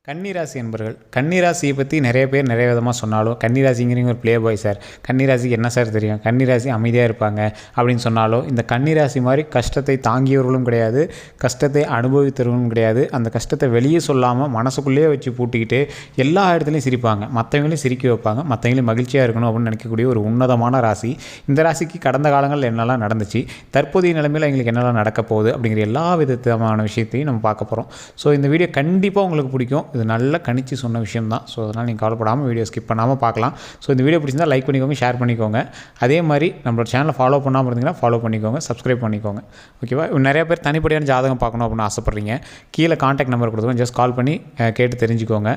கன்னிராசி என்பர்கள் கன்னிராசியை பற்றி நிறைய பேர் நிறைய விதமாக சொன்னாலும் கன்னிராசிங்கிறீங்க ஒரு ப்ளே பாய் சார், கன்னிராசிக்கு என்ன சார் தெரியும், கன்னிராசி அமைதியாக இருப்பாங்க அப்படின்னு சொன்னாலும் இந்த கன்னிராசி மாதிரி கஷ்டத்தை தாங்கியவர்களும் கிடையாது, கஷ்டத்தை அனுபவித்தவர்களும் கிடையாது. அந்த கஷ்டத்தை வெளியே சொல்லாமல் மனசுக்குள்ளேயே வச்சு பூட்டிக்கிட்டு எல்லா இடத்துலையும் சிரிப்பாங்க, மற்றவங்களையும் சிரிக்க வைப்பாங்க, மற்றவங்களையும் மகிழ்ச்சியாக இருக்கணும் அப்படின்னு நினைக்கக்கூடிய ஒரு உன்னதமான ராசி. இந்த ராசிக்கு கடந்த காலங்களில் என்னெல்லாம் நடந்துச்சு, தற்போதைய நிலைமையில் எங்களுக்கு என்னெல்லாம் நடக்க போகுது அப்படிங்கிற எல்லா விதமான விஷயத்தையும் நம்ம பார்க்க போகிறோம். ஸோ இந்த வீடியோ கண்டிப்பாக உங்களுக்கு பிடிக்கும். இது நல்லா கணிச்சு சொன்ன விஷயம் தான். ஸோ அதனால் நீங்கள் கவலைப்படாமல் வீடியோ ஸ்கிப் பண்ணாமல் பார்க்கலாம். ஸோ இந்த வீடியோ பிடிச்சிருந்தால் லைக் பண்ணிக்கோங்க, ஷேர் பண்ணிக்கோங்க. அதே மாதிரி நம்மளோட சேனலை ஃபாலோ பண்ணாமல் இருந்தீங்கன்னா ஃபாலோ பண்ணிக்கோங்க, சப்ஸ்கிரைப் பண்ணிக்கோங்க. ஓகேவா? நிறைய பேர் தனிப்படையான ஜாதகம் பார்க்கணும் அப்படின்னு ஆசைப்பட்றீங்க. கீழே கான்டாக்ட் நம்பர் கொடுத்துருவோம், ஜஸ்ட் கால் பண்ணி கேட்டு தெரிஞ்சுக்கோங்க.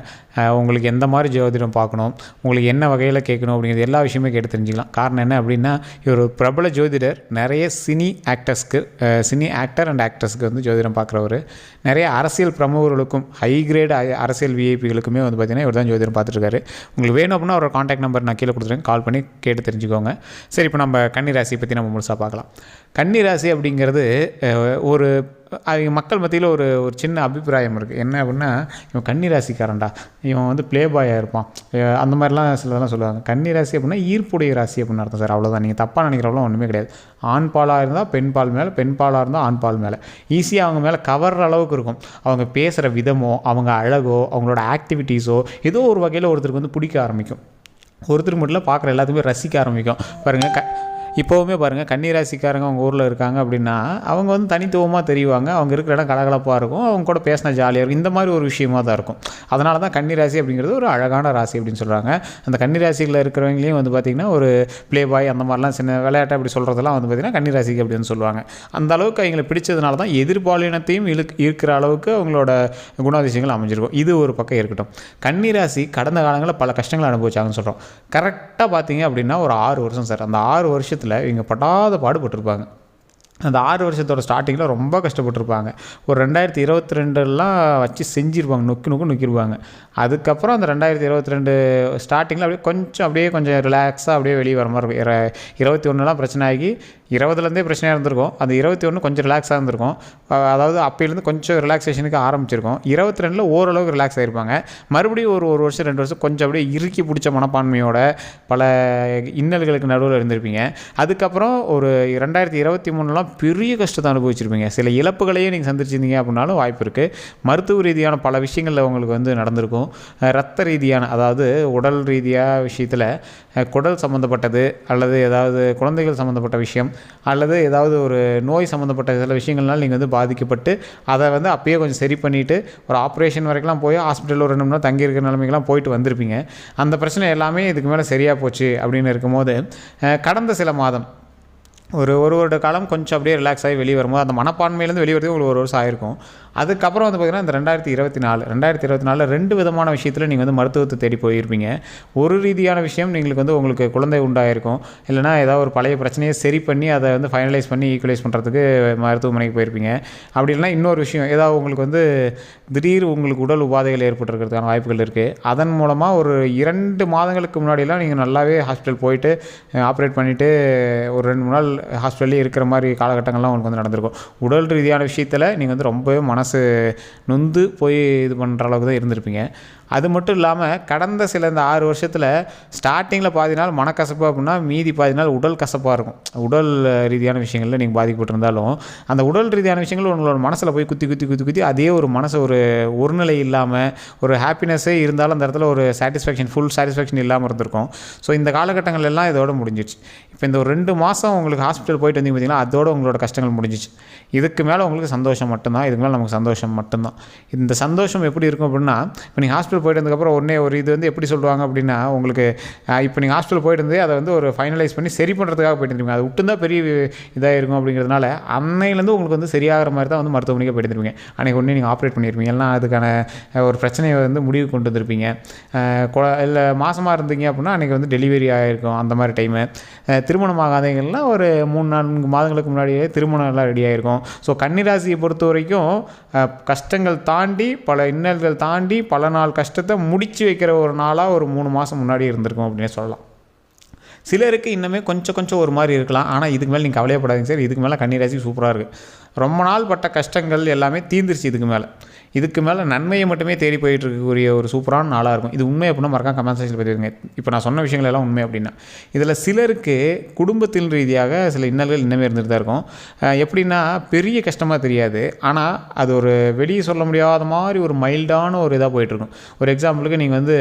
உங்களுக்கு எந்த மாதிரி ஜோதிடம் பார்க்கணும், உங்களுக்கு என்ன வகையில் கேட்கணும் அப்படிங்கிறது எல்லா விஷயமே கேட்டு தெரிஞ்சுக்கலாம். காரணம் என்ன அப்படின்னா, இவர் ஒரு பிரபல ஜோதிடர். நிறைய சினி ஆக்டர் அண்ட் ஆக்டர்ஸ்க்கு வந்து ஜோதிடம் பார்க்குறவர். நிறைய அரசியல் பிரமுகர்களுக்கும் ஹை கிரேட் அரசியல் விஐபிகளுக்குமே வந்து பார்த்திங்கன்னா இவர் தான் ஜோதிடம் பார்த்துருக்காரு. உங்களுக்கு வேணும் அப்படின்னா அவரோட கான்டாக்ட் நம்பர் நான் கீழே கொடுத்துருக்கேன், கால் பண்ணி கேட்டு தெரிஞ்சுக்கோங்க. சரி, இப்போ நம்ம கன்னிராசியை பற்றி நம்ம முழுசாக பார்க்கலாம். கன்னிராசி அப்படிங்கிறது ஒரு மக்கள் மத்தியில் ஒரு சின்ன அபிப்பிராயம் இருக்குது. என்ன அப்படின்னா, இவன் கன்னிராசிக்காரன்டா, இவன் வந்து ப்ளே பாயாக இருப்பான், அந்த மாதிரிலாம் சிலதெல்லாம் சொல்லுவாங்க. கன்னிராசி அப்படின்னா ஈர்ப்புடைய ராசி அப்படின்னு அர்த்தம் சார், அவ்வளோதான். நீங்கள் தப்பாக நினைக்கிறவங்களும் ஒன்றுமே கிடையாது. ஆண் பாலாக இருந்தால் பெண் பால் மேலே, பெண் பாலாக இருந்தால் ஆண் பால் மேலே ஈஸியாக அவங்க மேலே கவர்ற அளவுக்கு இருக்கும். அவங்க பேசுகிற விதமோ, அவங்க அழகோ, அவங்களோட ஆக்டிவிட்டீஸோ ஏதோ ஒரு வகையில் ஒருத்தருக்கு வந்து பிடிக்க ஆரம்பிக்கும். ஒருத்தருக்கு மட்டும் பார்க்குற எல்லாத்துக்குமே ரசிக்க ஆரம்பிக்கும். பாருங்கள், இப்போவுமே பாருங்கள், கன்னிராசிக்காரங்க அவங்க ஊரில் இருக்காங்க அப்படின்னா அவங்க வந்து தனித்துவமாக தெரிவாங்க. அவங்க இருக்கிற இடம் கலகலப்பாக இருக்கும், அவங்க கூட பேசினா ஜாலியாக இருக்கும். இந்த மாதிரி ஒரு விஷயமாக தான் இருக்கும். அதனால தான் கன்னிராசி அப்படிங்கிறது ஒரு அழகான ராசி அப்படின்னு சொல்கிறாங்க. அந்த கன்னிராசியில் இருக்கிறவங்களையும் வந்து பார்த்திங்கன்னா ஒரு ப்ளே பாய் அந்த மாதிரிலாம் சின்ன விளையாட்டை அப்படி சொல்கிறதெல்லாம் வந்து பார்த்திங்கன்னா கன்னிராசிக்கு அப்படின்னு சொல்லுவாங்க. அந்த அளவுக்கு அவங்களை பிடிச்சதுனால தான் எதிர்பாலினத்தையும் இருக்கிற அளவுக்கு அவங்களோட குணாதிசயங்கள் அமைஞ்சிருக்கும். இது ஒரு பக்கம் இருக்கட்டும். கன்னிராசி கடந்த காலங்களில் பல கஷ்டங்களை அனுபவிச்சாங்கன்னு சொல்கிறோம். கரெக்டாக பார்த்தீங்க அப்படின்னா ஒரு 6 வருஷம் சார். அந்த 6 வருஷத்தில் இவங்க படாத பாடுபட்டிருப்பாங்க. அந்த 6 வருஷத்தோட ஸ்டார்டிங்கில் ரொம்ப கஷ்டப்பட்டுருப்பாங்க. ஒரு 2022லாம் வச்சு செஞ்சுருப்பாங்க, நொக்கிருப்பாங்க. அதுக்கப்புறம் அந்த 2022 ஸ்டார்டிங்கில் அப்படியே கொஞ்சம் ரிலாக்ஸாக அப்படியே வெளியே வர மாதிரி இருக்கும். 21லாம் பிரச்சனை ஆகி 20லேருந்தே பிரச்சனையாக இருந்திருக்கும். அந்த 21 கொஞ்சம் ரிலாக்ஸாக இருந்திருக்கும். அதாவது அப்போலேருந்து கொஞ்சம் ரிலாக்ஸேஷனுக்கு ஆரம்பிச்சிருக்கும். 22ல் ஓரளவுக்கு ரிலாக்ஸ் ஆகிருப்பாங்க. மறுபடியும் ஒரு வருஷம் 2 வருஷம் கொஞ்சம் அப்படியே இறுக்கி பிடிச்ச மனப்பான்மையோட பல இன்னல்களுக்கு நடுவில் இருந்திருப்பீங்க. அதுக்கப்புறம் ஒரு 2023லாம் பெரிய கஷ்டத்தை அனுபவிச்சிருப்பீங்க. சில இழப்புகளையே நீங்கள் சந்திச்சிருந்தீங்க அப்படின்னாலும் வாய்ப்பு இருக்குது. மருத்துவ ரீதியான பல விஷயங்களில் உங்களுக்கு வந்து நடந்திருக்கும். இரத்த ரீதியான, அதாவது உடல் ரீதியாக விஷயத்தில் குடல் சம்மந்தப்பட்டது, அல்லது ஏதாவது குழந்தைகள் சம்மந்தப்பட்ட விஷயம், அல்லது ஏதாவது ஒரு நோய் சம்மந்தப்பட்ட சில விஷயங்கள்னால நீங்கள் வந்து பாதிக்கப்பட்டு அதை வந்து அப்பயே கொஞ்சம் சரி பண்ணிவிட்டு ஒரு ஆப்ரேஷன் வரைக்கும்லாம் போய் ஹாஸ்பிட்டலில் ஒரு 2 மணி நேரம் தங்கியிருக்கிற நிலைமைக்கெல்லாம் போயிட்டு வந்திருப்பீங்க. அந்த பிரச்சனை எல்லாமே இதுக்கு மேலே சரியாக போச்சு அப்படின்னு இருக்கும்போது கடந்த சில மாதம் ஒரு வருட காலம் கொஞ்சம் அப்படியே ரிலாக்ஸ் ஆகி வெளியே வரும்போது அந்த மனப்பான்மையிலேருந்து வெளியே வரதுக்கு உங்களுக்கு 1 வருஷம் ஆயிருக்கும். அதுக்கப்புறம் வந்து பார்த்திங்கன்னா இந்த 2024 2 விதமான விஷயத்தில் நீங்கள் வந்து மருத்துவத்தை தேடி போயிருப்பீங்க. ஒரு ரீதியான விஷயம் உங்களுக்கு குழந்தை உண்டாயிருக்கும், இல்லைனா ஏதாவது ஒரு பழைய பிரச்சனையை சரி பண்ணி அதை வந்து ஃபைனலைஸ் பண்ணி ஈக்குவலைஸ் பண்ணுறதுக்கு மருத்துவமனைக்கு போயிருப்பீங்க. அப்படி இல்லைனா இன்னொரு விஷயம், ஏதாவது உங்களுக்கு வந்து திடீர் உங்களுக்கு உடல் உபாதைகள் ஏற்பட்டுருக்கிறதுக்கான வாய்ப்புகள் இருக்குது. அதன் மூலமாக ஒரு 2 மாதங்களுக்கு முன்னாடிலாம் நீங்கள் நல்லாவே ஹாஸ்பிட்டல் போயிட்டு ஆப்ரேட் பண்ணிவிட்டு ஒரு 2-3 நாள் ஹாஸ்பிட்டல்லே இருக்கிற மாதிரி காலகட்டங்கள்லாம் உங்களுக்கு வந்து நடந்திருக்கும். உடல் ரீதியான விஷயத்தில் நீங்கள் வந்து ரொம்பவே மனசு நொந்து போய் இது பண்ணுற அளவுக்கு தான் இருந்திருப்பீங்க. அது மட்டும் இல்லாமல் கடந்த இந்த 6 வருஷத்தில் ஸ்டார்டிங்கில் பாதி நாள் மனக்கசப்பு அப்படின்னா மீதி பாதி நாள் உடல் கசப்பாக இருக்கும். உடல் ரீதியான விஷயங்களில் நீங்கள் பாதிக்கப்பட்டிருந்தாலும் அந்த உடல் ரீதியான விஷயங்கள் உங்களோட மனசில் போய் குத்தி அதே ஒரு மனசை ஒரு நிலை இல்லாமல் ஒரு ஹாப்பினஸ்ஸே இருந்தாலும் அந்த இடத்துல ஒரு ஃபுல் சாட்டிஸ்ஃபேக்ஷன் இல்லாமல் இருந்திருக்கும். ஸோ இந்த காலகட்டங்கள் எல்லாம் இதோட முடிஞ்சிச்சு. இப்போ இந்த ஒரு 2 மாதம் உங்களுக்கு ஹாஸ்பிட்டல் போயிட்டு வந்தீங்க பார்த்தீங்கன்னா, அதோட உங்களோட கஷ்டங்கள் முடிஞ்சிச்சு. இதுக்கு மேலே உங்களுக்கு சந்தோஷம் மட்டும்தான். இதுக்கு மேலே நமக்கு சந்தோஷம் மட்டும்தான். இந்த சந்தோஷம் எப்படி இருக்கும் அப்படின்னா, இப்போ நீங்கள் ஹாஸ்பிட்டல் போயிட்டு வந்ததுக்கப்புறம் ஒரு இது வந்து எப்படி சொல்லுவாங்க அப்படின்னா, உங்களுக்கு இப்போ நீங்கள் ஹாஸ்பிட்டல் போயிட்டு இருந்தே அதை வந்து ஒரு ஃபைனலைஸ் பண்ணி சரி பண்ணுறதுக்காக போயிட்டு இருந்தீங்க. அது விட்டுருந்தா பெரிய இதாக இருக்கும் அப்படிங்கிறதுனால அன்னையிலேருந்து உங்களுக்கு வந்து சரியாகிற மாதிரி தான் வந்து மருத்துவமனைக்கு போயிட்டு இருப்பீங்க. அன்றைக்கி ஒன்றே நீங்கள் ஆப்ரேட் பண்ணியிருப்பீங்க, எல்லாம் அதுக்கான ஒரு பிரச்சனையை வந்து முடிவு கொண்டு வந்திருப்பீங்க. இல்லை மாதமாக இருந்தீங்க அப்படின்னா அன்றைக்கி வந்து டெலிவரி ஆகிருக்கும். அந்த மாதிரி டைமு திருமணம் ஆகாதவங்கள்லாம் ஒரு 3-4 மாதங்களுக்கு முன்னாடியே திருமணம் எல்லாம் ரெடி ஆகிருக்கும். ஸோ கன்னிராசியை பொறுத்த வரைக்கும் கஷ்டங்கள் தாண்டி பல இன்னல்கள் தாண்டி பல நாள் கஷ்டத்தை முடித்து வைக்கிற ஒரு நாளாக ஒரு 3 மாதம் முன்னாடி இருந்திருக்கும் அப்படின்னு சொல்லலாம். சிலருக்கு இன்னுமே கொஞ்சம் ஒரு மாதிரி இருக்கலாம். ஆனால் இதுக்கு மேலே நீங்கள் கவலையப்படாதீங்க சார். இதுக்கு மேலே கன்னிராசி சூப்பராக இருக்குது. ரொம்ப நாள் பட்ட கஷ்டங்கள் எல்லாமே தீர்ந்துருச்சு. இதுக்கு மேலே இதுக்கு மேலே நன்மையை மட்டுமே தேடி போயிட்டு இருக்கக்கூடிய ஒரு சூப்பரான நாளாக இருக்கும். இது உண்மை அப்படின்னா மறக்காம கமெண்ட் செக்ஷனில் பதிவிடுங்க. இப்போ நான் சொன்ன விஷயங்கள் எல்லாம் உண்மை அப்படின்னா. இதில் சிலருக்கு குடும்பத்தின் ரீதியாக சில இன்னல்கள் இன்னமே இருந்துட்டு தான் இருக்கும். எப்படின்னா பெரிய கஷ்டமாக தெரியாது, ஆனால் அது ஒரு வெளியே சொல்ல முடியாத மாதிரி ஒரு மைல்டான ஒரு இதாக போயிட்டுருக்கும். ஒரு எக்ஸாம்பிளுக்கு நீங்கள் வந்து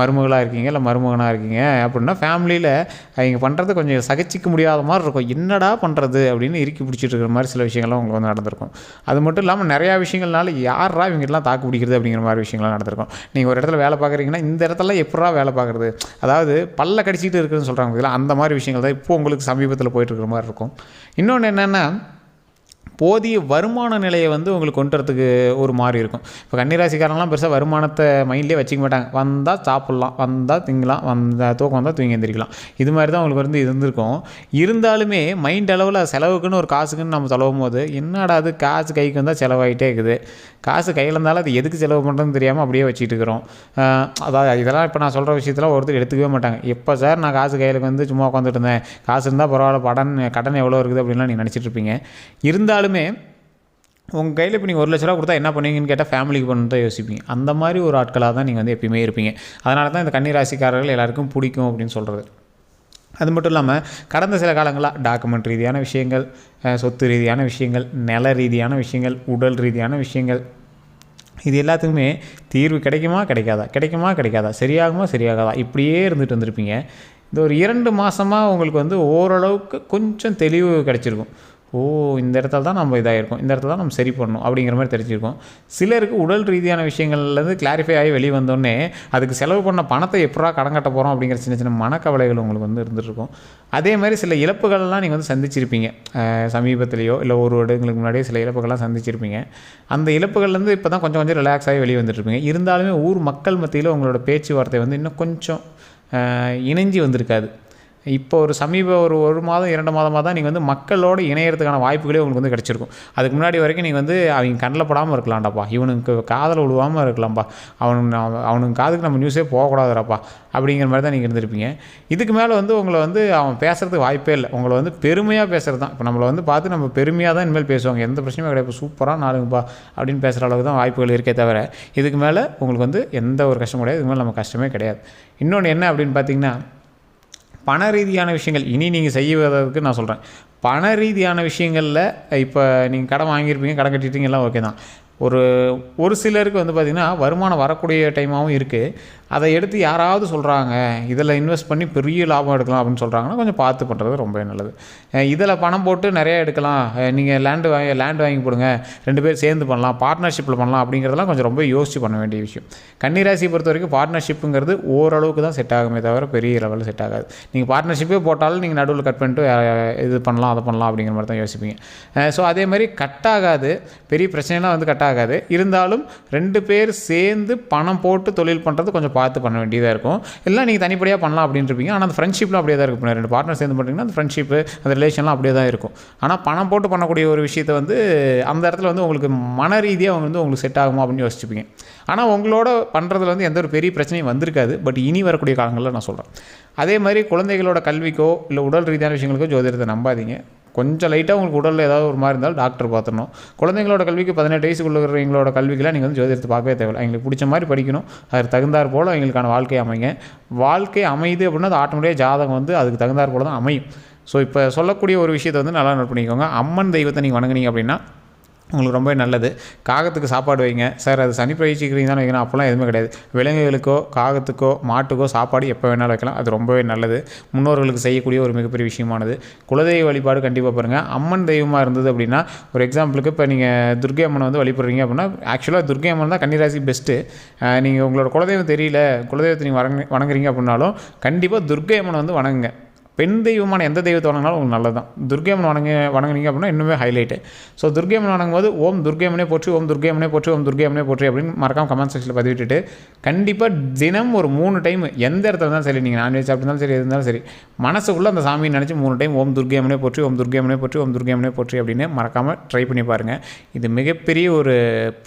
மருமகளாக இருக்கீங்க இல்லை மருமகனாக இருக்கீங்க அப்படின்னா ஃபேமிலியில் அவங்க பண்ணுறது கொஞ்சம் சகிச்சிக்க முடியாத மாதிரி இருக்கும். என்னடா பண்ணுறது அப்படின்னு இறுக்கி பிடிச்சிட்டு இருக்கிற மாதிரி சில விஷயங்கள்லாம் உங்களுக்கு வந்து நடந்திருக்கும். அது மட்டும் இல்லாமல் நிறையா விஷயங்கள்னால யாரா இவங்கெல்லாம் தாக்கு பிடிக்கிறது அப்படிங்கிற மாதிரி விஷயங்கள்லாம் நடந்திருக்கும். நீங்கள் ஒரு இடத்துல வேலை பார்க்குறீங்கன்னா இந்த இடத்துல எப்படா வேலை பார்க்குறது, அதாவது பல்ல கடிச்சிட்டு இருக்குதுன்னு சொல்கிறாங்க, அந்த மாதிரி விஷயங்கள் தான் இப்போ உங்களுக்கு சமீபத்தில் போயிட்டு இருக்கிற மாதிரி இருக்கும். இன்னொன்று என்னென்னா போதிய வருமான நிலையை வந்து உங்களுக்கு கொண்டு வரதுக்கு ஒரு மாதிரி இருக்கும். இப்போ கன்னிராசிக்காரங்களாம் பெருசாக வருமானத்தை மைண்ட்லேயே வச்சுக்க மாட்டாங்க. வந்தால் சாப்பிட்லாம், வந்தால் திங்கலாம், தூக்கம் வந்தால் தூங்கி எந்திரிக்கலாம், இது மாதிரி தான் உங்களுக்கு வந்து இருந்திருக்கும். இருந்தாலுமே மைண்ட் அளவில் செலவுக்குன்னு ஒரு காசுக்குன்னு நம்ம செலவும் போது என்னடா அது காசு கைக்கு வந்தால் செலவாகிட்டே இருக்குது, காசு கையில் இருந்தாலும் அது எதுக்கு செலவு பண்ணுறதுன்னு தெரியாமல் அப்படியே வச்சுட்டு இருக்கிறோம். அதாவது இதெல்லாம் இப்போ நான் சொல்கிற விஷயத்தில் ஒருத்தர் எடுத்துக்கவே மாட்டாங்க. எப்போ சார் நான் காசு கையில் வந்து சும்மா உட்காந்துட்டு இருந்தேன், காசு இருந்தால் பரவாயில்ல, கடன் எவ்வளோ இருக்குது அப்படின்லாம் நீங்கள் நினச்சிட்டு இருப்பீங்க. இருந்தாலுமே உங்கள் கையில் இப்போ நீங்கள் 1 லட்ச ரூபா கொடுத்தா என்ன பண்ணுவீங்கன்னு கேட்டால் ஃபேமிலிக்கு பண்ணு தான் யோசிப்பீங்க. அந்த மாதிரி ஒரு ஆட்களாக தான் நீங்கள் வந்து எப்பயுமே இருப்பீங்க. அதனால தான் இந்த கன்னிராசிக்காரர்கள் எல்லாருக்கும் பிடிக்கும் அப்படின்னு சொல்கிறது. அது மட்டும் இல்லாமல் கடந்த சில காலங்களாக டாக்குமெண்ட் ரீதியான விஷயங்கள், சொத்து ரீதியான விஷயங்கள், நில ரீதியான விஷயங்கள், உடல் ரீதியான விஷயங்கள், இது எல்லாத்துக்குமே தீர்வு கிடைக்குமா கிடைக்காதா, சரியாகாதா இப்படியே இருந்துட்டு வந்திருப்பீங்க. இந்த ஒரு 2 மாதமாக உங்களுக்கு வந்து ஓரளவுக்கு கொஞ்சம் தெளிவு கிடச்சிருக்கும். இந்த இடத்துல தான் நம்ம இதாகிருக்கோம், இந்த இடத்துல தான் நம்ம சரி பண்ணணும் அப்படிங்கிற மாதிரி தெரிஞ்சிருக்கோம். சிலருக்கு உடல் ரீதியான விஷயங்கள்லேருந்து கிளாரிஃபை ஆகி வெளியே வந்தோடனே அதுக்கு செலவு பண்ண பணத்தை எப்படா கடன் கட்ட போகிறோம் அப்படிங்கிற சின்ன சின்ன மனக்கவலைகள் உங்களுக்கு வந்து இருந்துகிட்ருக்கும். அதே மாதிரி சில இழப்புகள்லாம் நீங்கள் வந்து சந்திச்சிருப்பீங்க. சமீபத்திலேயோ இல்லை ஒரு வருடங்களுக்கு முன்னாடியே சில இழப்புகள்லாம் சந்திச்சிருப்பீங்க. அந்த இழப்புகள்லேருந்து இப்போ தான் கொஞ்சம் ரிலாக்ஸ் ஆகி வெளியே வந்துட்டுருப்பீங்க. இருந்தாலுமே ஊர் மக்கள் மத்தியில் உங்களோட பேச்சுவார்த்தை வந்து இன்னும் கொஞ்சம் இணைஞ்சி வந்திருக்காது. இப்போ ஒரு 1 மாதம் 2 மாதமாக தான் நீங்கள் வந்து மக்களோடு இணையறதுக்கான வாய்ப்புகளே உங்களுக்கு வந்து கிடச்சிருக்கும். அதுக்கு முன்னாடி வரைக்கும் நீங்கள் வந்து அவங்க கண்ணில் படாமல் இருக்கலாம்டாப்பா, இவனுக்கு காதில் விழுவாமல் இருக்கலாம்ப்பா, அவனுக்கு காதுக்கு நம்ம நியூஸே போகக்கூடாதுடாப்பா அப்படிங்கிற மாதிரி தான் நீங்கள் இருந்திருப்பீங்க. இதுக்கு மேலே வந்து உங்களை வந்து அவன் பேசுகிறதுக்கு வாய்ப்பே இல்லை. உங்களை வந்து பெருமையாக பேசுகிறது தான். இப்போ நம்மளை வந்து பார்த்து நம்ம பெருமையாக தான் இனிமேல் பேசுவாங்க, எந்த பிரச்சனையும் கிடையாது, சூப்பராக நாளுங்கப்பா அப்படின்னு பேசுகிற அளவுக்கு தான் வாய்ப்புகள் இருக்கே தவிர இதுக்கு மேலே உங்களுக்கு வந்து எந்த ஒரு கஷ்டமும் கிடையாது. இதுக்கு மேலே நம்ம கஷ்டமே கிடையாது. இன்னொன்று என்ன அப்படின்னு பார்த்தீங்கன்னா, பண ரீதியான விஷயங்கள் இனி நீங்கள் செய்வதற்கு நான் சொல்கிறேன். பண ரீதியான விஷயங்களில் இப்போ நீங்கள் கடன் வாங்கியிருப்பீங்க, கடன் கட்டிட்டீங்க, எல்லாம் ஓகே தான். ஒரு சிலருக்கு வந்து பார்த்திங்கன்னா வருமானம் வரக்கூடிய டைமாகவும் இருக்குது. அதை எடுத்து யாராவது சொல்கிறாங்க இதில் இன்வெஸ்ட் பண்ணி பெரிய லாபம் எடுக்கலாம் அப்படின்னு சொல்கிறாங்கன்னா கொஞ்சம் பார்த்து பண்ணுறது ரொம்ப நல்லது. இதில் பணம் போட்டு நிறையா எடுக்கலாம், நீங்கள் லேண்டு வாங்கி போடுங்க, 2 பேர் சேர்ந்து பண்ணலாம், பார்ட்னர்ஷிப்பில் பண்ணலாம் அப்படிங்கிறதெல்லாம் கொஞ்சம் ரொம்ப யோசித்து பண்ண வேண்டிய விஷயம். கன்னிராசியை பொறுத்த வரைக்கும் பார்ட்னர்ஷிப்புங்கிறது ஓரளவுக்கு தான் செட் ஆகுமே தவிர பெரிய லெவலில் செட் ஆகாது. நீங்கள் பார்ட்னர்ஷிப்பே போட்டாலும் நீங்கள் நடுவில் கட் பண்ணிட்டு இது பண்ணலாம் அதை பண்ணலாம் அப்படிங்கிற மாதிரி தான் யோசிப்பீங்க. ஸோ அதே மாதிரி கட் ஆகாது, பெரிய பிரச்சனைலாம் வந்து கட் ஆகாது. இருந்தாலும் 2 பேர் சேர்ந்து பணம் போட்டு தொழில் பண்ணுறது கொஞ்சம் பார்த்து பண்ண வேண்டியதாக இருக்கும். இல்லை நீங்கள் தனிப்படியாக பண்ணலாம் அப்படின்னு இருப்பீங்க. ஆனால் அந்த ஃப்ரெண்ட்ஷிப்லாம் அப்படியே தான் இருக்கும். 2 பார்ட்னர் சேர்ந்து பண்ணிங்கன்னா அந்த ஃப்ரெண்ட்ஷிப்பு அந்த ரிலேஷன்லாம் அப்படியே தான் இருக்கும். ஆனால் பணம் போட்டு பண்ணக்கூடிய ஒரு விஷயத்தை வந்து அந்த இடத்துல வந்து உங்களுக்கு மன ரீதியாக வந்து உங்களுக்கு செட் ஆகுமா அப்படின்னு யோசிச்சுப்பீங்க. ஆனால் உங்களோட பண்ணுறதுல வந்து எந்த ஒரு பெரிய பிரச்சனையும் வந்திருக்காது. பட் இனி வரக்கூடிய காலங்களில் நான் சொல்கிறேன். அதே மாதிரி குழந்தைகளோட கல்விக்கோ இல்லை உடல் ரீதியான விஷயங்களுக்கோ ஜோதிடத்தை நம்பாதீங்க. கொஞ்சம் லைட்டாக உங்களுக்கு உடலில் ஏதாவது ஒரு மாதிரி இருந்தாலும் டாக்டர் பார்த்துடணும். குழந்தைங்களோட கல்விக்கு 18 வயசுக்குள்ள இருக்கிறவங்களோட கல்விக்கெல்லாம் நீங்கள் வந்து ஜோதிடத்தை பார்க்கவே தேவையில்லை. அவங்களுக்கு பிடிச்ச மாதிரி படிக்கணும், அதுக்கு தகுந்தாற் போல் அவங்களுக்கான வாழ்க்கை அமைங்க. வாழ்க்கை அமையுது அப்படின்னா அது ஆட்டோமேட்டிக்காக ஜாதகம் வந்து அதுக்கு தகுந்தாற் போல் தான் அமையும். ஸோ இப்போ சொல்லக்கூடிய ஒரு விஷயத்தை வந்து நல்லா நோட் பண்ணிக்கோங்க. அம்மன் தெய்வத்தை நீங்கள் வணங்குனீங்க அப்படின்னா உங்களுக்கு ரொம்ப நல்லது. காகத்துக்கு சாப்பாடு வைங்க. சார் அது சனி பயிற்சிக்கிறீங்க தான் வைக்கணும், அப்போல்லாம் எதுவுமே கிடையாது. விலங்குகளுக்கோ காகத்துக்கோ மாட்டுக்கோ சாப்பாடு எப்போ வேணாலும் வைக்கலாம். அது ரொம்பவே நல்லது. முன்னோர்களுக்கு செய்யக்கூடிய ஒரு மிகப்பெரிய விஷயமானது. குலதெய்வ வழிபாடு கண்டிப்பாக பாருங்கள். அம்மன் தெய்வமாக இருந்தது அப்படின்னா, ஒரு எக்ஸாம்பிளுக்கு இப்போ நீங்கள் துர்க்கை அம்மனை வந்து வழிபடுறீங்க அப்படின்னா, ஆக்சுவலாக துர்க்கை அம்மன் தான் கன்னிராசி பெஸ்ட்டு. நீங்கள் உங்களோட குலதெய்வம் தெரியல, குலதெய்வத்தை நீங்கள் வணங்குறீங்க அப்படின்னாலும் கண்டிப்பாக துர்க்கை அம்மனை வந்து வணங்குங்க. பெண் தெய்வமான எந்த தெய்வத்தை வணங்கினாலும் உங்களுக்கு நல்லது தான். துர்க்கை அம்மன் வணங்குனீங்க அப்படின்னா இன்னுமே ஹைலைட்டு. ஸோ துர்க்கை அம்மன் வணங்கும்போது ஓம் துர்க்கை அம்மனே போற்றி, ஓம் துர்க்கை அம்மனே போற்றி, ஓம் துர்க்கை அம்மனே போற்றி அப்படின்னு மறக்காம கமெண்ட் செக்ஷனில் பதிவிட்டுட்டு கண்டிப்பாக தினம் ஒரு 3 டைம் எந்த இடத்துல இருந்தாலும் சரி, நீங்கள் நான்வெஜ் சாப்பிட்டாலும் சரி, எது இருந்தாலும் சரி, மனசுக்குள்ளே அந்த சாமியை நினச்சி 3 டைம் ஓம் துர்க்கை அம்மனே போற்றி, ஓம் துர்க்கை அம்மனே போற்றி, ஓம் துர்க்கை அம்மனே போற்றி அப்படின்னு மறக்காமல் ட்ரை பண்ணி பாருங்கள். இது மிகப்பெரிய ஒரு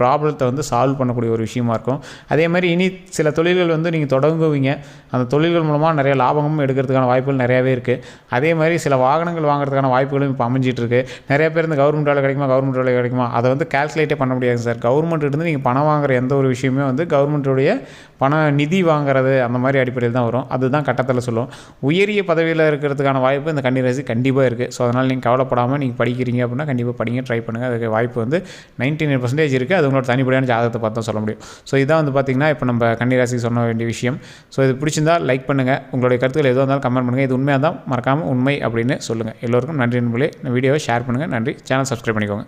ப்ராப்ளத்தை வந்து சால்வ் பண்ணக்கூடிய ஒரு விஷயமா இருக்கும். அதே மாதிரி இனி சில தொழில்கள் வந்து நீங்கள் தொடங்குவீங்க. அந்த தொழில்கள் மூலமாக நிறைய லாபமும் எடுக்கிறதுக்கான வாய்ப்புகள் நிறையாவே இருக்குது. அதே மாதிரி சில வாகனங்கள் வாங்குறதுக்கான வாய்ப்புகளும் இப்போ அமைஞ்சிட்டு இருக்கு. நிறைய பேர் இந்த கவர்மெண்ட் வேலை கிடைக்குமா அதை வந்து கால்குலேட்டே பண்ண முடியாது சார். கவர்மெண்ட் இருந்து நீங்கள் பணம் வாங்குற எந்த ஒரு விஷயமே வந்து கவர்மெண்ட்டுடைய நிதி வாங்குறது அந்த மாதிரி அடிப்படையில் தான் வரும். அதுதான் கட்டத்தில் சொல்லும். உயரிய பதவியில் இருக்கிறதுக்கான வாய்ப்பு இந்த கன்னிராசி கண்டிப்பாக இருக்குது. ஸோ அதனால் நீங்கள் கவலைப்படாமல் நீங்கள் படிக்கிறீங்க அப்படின்னா கண்டிப்பாக படிங்க, ட்ரை பண்ணுங்கள். அதுக்கு வாய்ப்பு வந்து 99% இருக்குது. அது உங்களோட தனிப்படையான ஜாதகத்தை பார்த்து தான் சொல்ல முடியும். ஸோ இதான் வந்து பார்த்திங்கன்னா இப்போ நம்ம கன்னிராசி சொன்ன வேண்டிய விஷயம். ஸோ இது பிடிச்சிருந்தால் லைக் பண்ணுங்கள். உங்களுடைய கருத்துக்கள் எதுவாக இருந்தாலும் கமெண்ட் பண்ணுங்கள். இது உண்மையாக தான் மறக்காமல் உண்மை அப்படின்னு சொல்லுங்கள். எல்லோருக்கும் நன்றி நண்பர்களே. இந்த வீடியோவை ஷேர் பண்ணுங்கள். நன்றி. சேனல் சப்ஸ்கிரைப் பண்ணிக்கோங்க.